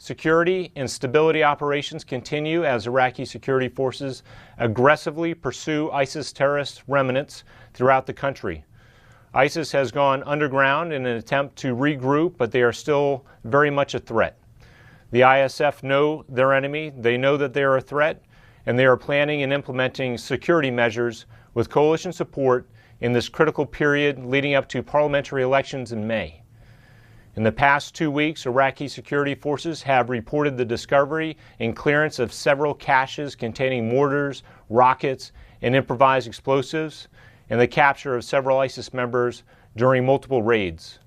security and stability operations continue as Iraqi security forces aggressively pursue ISIS terrorist remnants throughout the country. ISIS has gone underground in an attempt to regroup, but they are still very much a threat. The ISF know their enemy, they know that they are a threat, and they are planning and implementing security measures with coalition support in this critical period leading up to parliamentary elections in May. In the past 2 weeks, Iraqi security forces have reported the discovery and clearance of several caches containing mortars, rockets, and improvised explosives, and the capture of several ISIS members during multiple raids.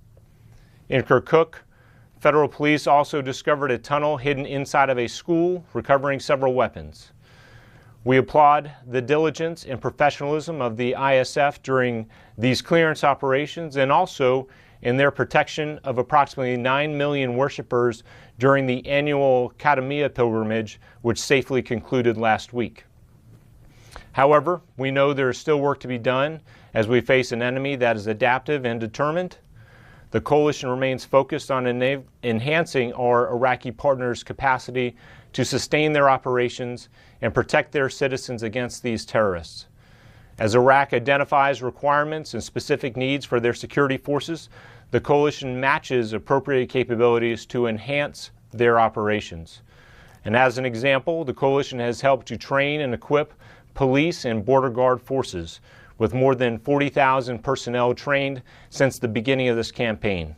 In Kirkuk, federal police also discovered a tunnel hidden inside of a school, recovering several weapons. We applaud the diligence and professionalism of the ISF during these clearance operations and also in their protection of approximately 9 million worshipers during the annual Qadamiyya pilgrimage, which safely concluded last week. However, we know there is still work to be done as we face an enemy that is adaptive and determined. The coalition remains focused on enhancing our Iraqi partners' capacity to sustain their operations and protect their citizens against these terrorists. As Iraq identifies requirements and specific needs for their security forces, the coalition matches appropriate capabilities to enhance their operations. And as an example, the coalition has helped to train and equip police and border guard forces, with more than 40,000 personnel trained since the beginning of this campaign.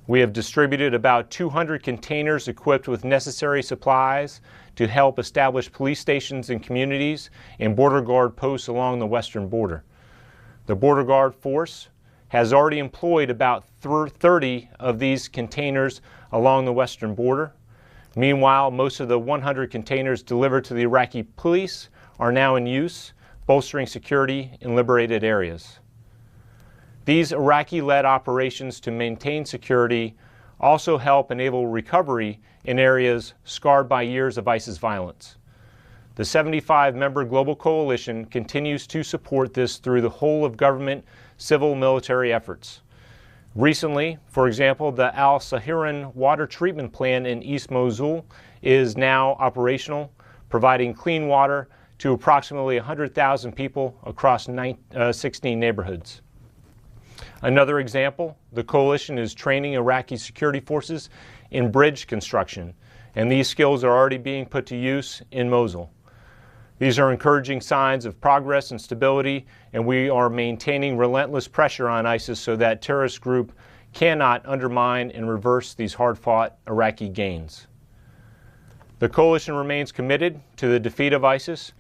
We have distributed about 200 containers equipped with necessary supplies to help establish police stations in communities and border guard posts along the western border. The border guard force has already employed about 30 of these containers along the western border. Meanwhile, most of the 100 containers delivered to the Iraqi police are now in use, bolstering security in liberated areas. These Iraqi-led operations to maintain security also help enable recovery in areas scarred by years of ISIS violence. The 75-member global coalition continues to support this through the whole-of-government civil-military efforts. Recently, for example, the Al-Sahiran water treatment plant in East Mosul is now operational, providing clean water to approximately 100,000 people across 16 neighborhoods. Another example, the coalition is training Iraqi security forces in bridge construction, and these skills are already being put to use in Mosul. These are encouraging signs of progress and stability, and we are maintaining relentless pressure on ISIS so that terrorist group cannot undermine and reverse these hard-fought Iraqi gains. The coalition remains committed to the defeat of ISIS,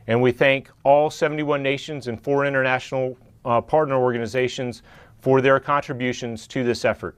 and we thank all 71 nations and 4 international partner organizations for their contributions to this effort.